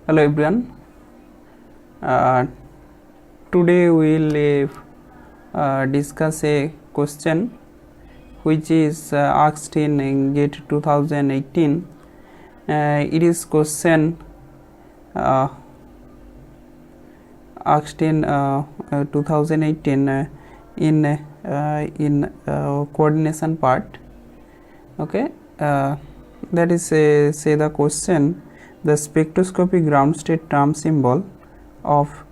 Hello everyone. Today we will discuss a question which is asked in GATE 2018. It is question asked in 2018 in coordination part. Okay, that is say the question. The spectroscopy ground state term symbol of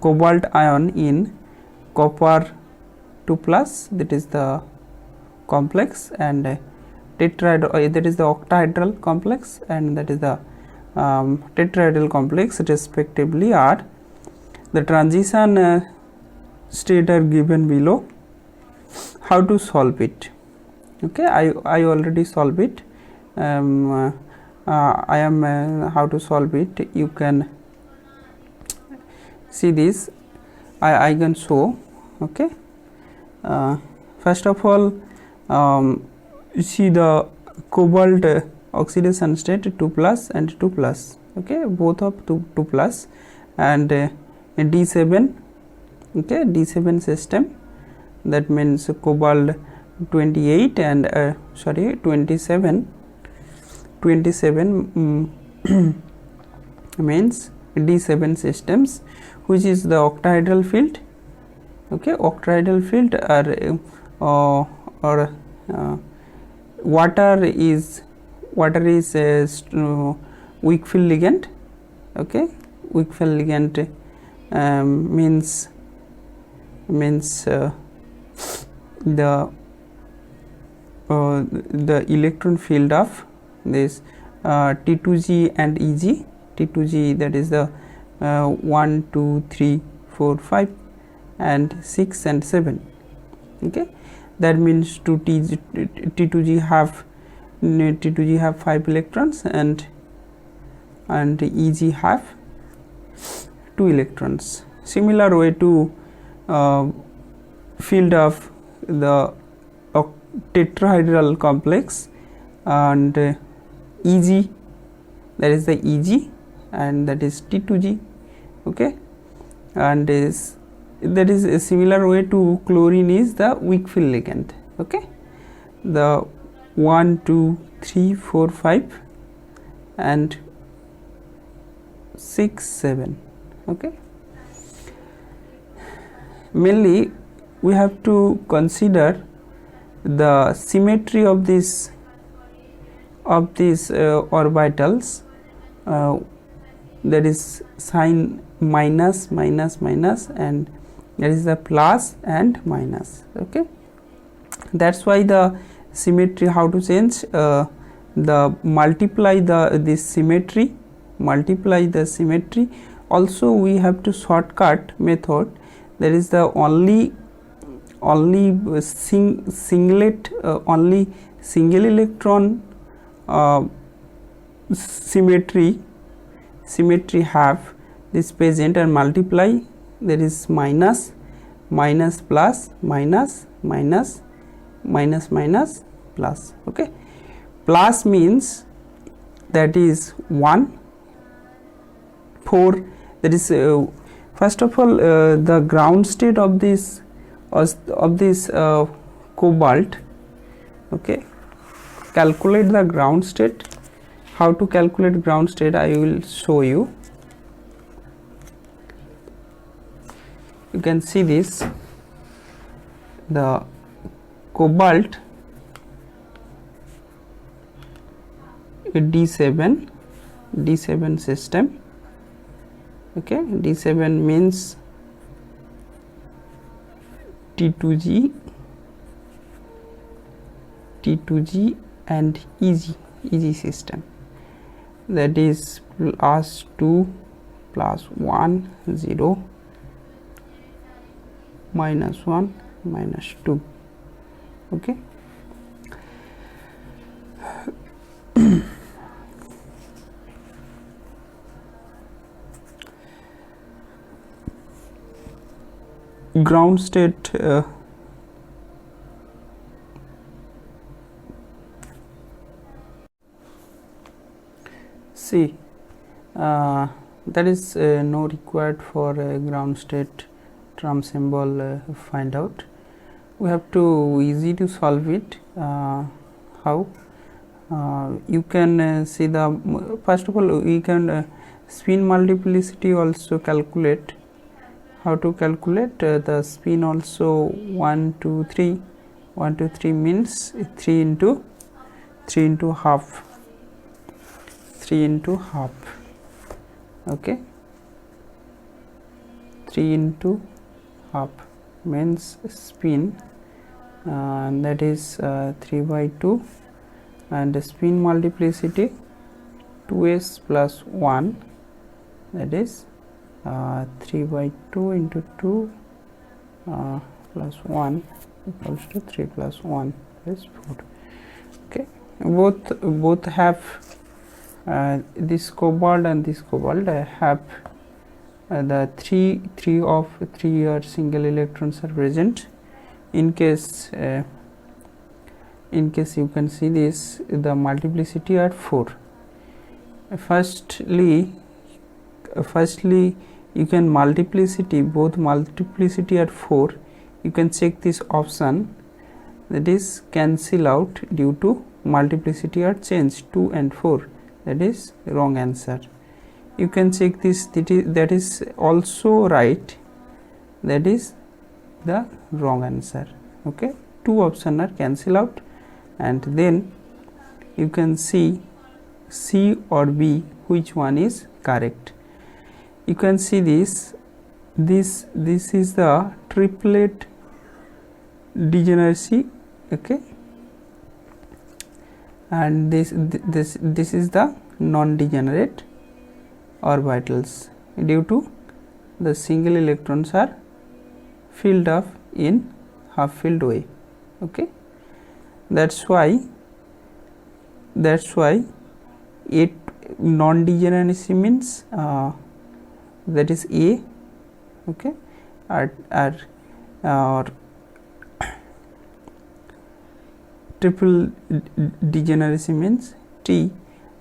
cobalt ion in copper 2 plus, that is the complex, and tetrahedral, that is the octahedral complex, and that is the tetrahedral complex respectively are. The transition state are given below. How to solve it? Okay, I already solve it. I am how to solve it. You can see this. I can show. Okay. First of all, you see the cobalt oxidation state 2 plus and 2 plus. Okay, both of 2 plus, and D7. Okay, D7 system. That means cobalt 28 and 27 means D7 systems, which is the octahedral field. Okay, octahedral field are water is weak field ligand. Okay, weak field ligand means the electron field of this T2G and EG. T2G, that is the 1, 2, 3, 4, 5 and 6 and 7. Okay, that means T2G have 5 electrons and EG have 2 electrons. Similar way to field of the tetrahedral complex and EG, that is the EG, and that is T2G. Okay, and that is a similar way to chlorine is the weak field ligand. Okay, the 1, 2, 3, 4, 5 and 6, 7. Okay, mainly we have to consider the symmetry of these orbitals, that is sign minus, minus, minus, and that is the plus and minus. Okay, that's why the symmetry, how to change the multiply this symmetry, multiply the symmetry. Also we have to shortcut method, that is the only singlet only single electron symmetry have this present, and multiply, there is minus, minus, plus, minus, minus, minus, minus, plus. Okay, plus means that is 1, 4, that is first of all the ground state of this cobalt. Okay, calculate the ground state. How to calculate ground state I will show you. You can see this, the cobalt D7 system. Okay, D7 means T2G and EG system, that is plus 2 plus 1 0 minus 1 minus 2. Okay, ground state see that is no required for ground state term symbol find out. We have to easy to solve it. How? You can see the first of all we can spin multiplicity also calculate. How to calculate the spin also 1 2 3 1 2 3 means 3 into half, 3 into half, okay, 3 into half means spin, that is 3 by 2, and the spin multiplicity 2s plus 1, that is 3 by 2 into 2 plus 1 equals to 3 plus 1 is 4. Okay, both have this cobalt and this cobalt have the three or single electrons are present. In case you can see this, the multiplicity are 4. Firstly you can both multiplicity are 4. You can check this option, that is cancel out due to multiplicity are changed 2 and 4, that is wrong answer. You can check this, that is also right, that is the wrong answer. Okay, 2 options are cancel out, and then you can see C or B which one is correct. You can see this is the triplet degeneracy, okay, and this is the non-degenerate orbitals due to the single electrons are filled up in half filled way. Okay, that's why it non-degeneracy means that is A, okay, or triple degeneracy means T,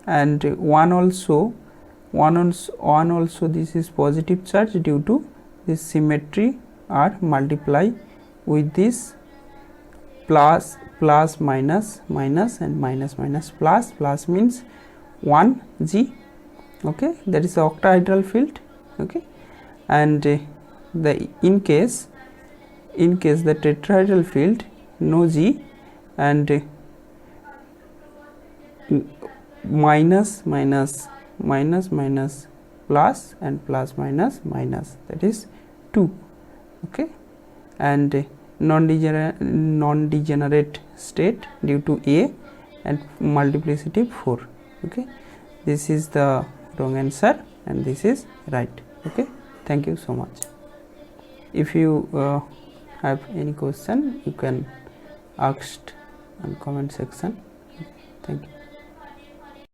and one also this is positive charge due to this symmetry are multiply with this plus minus and minus plus means 1 G, okay, that is the octahedral field, okay, and the in case the tetrahedral field no G, and minus plus and plus minus, that is 2, okay, and non-degenerate state due to A and multiplicity 4. Okay, this is the wrong answer and this is right. Okay, thank you so much. If you have any question, you can ask in comment section. Thank you.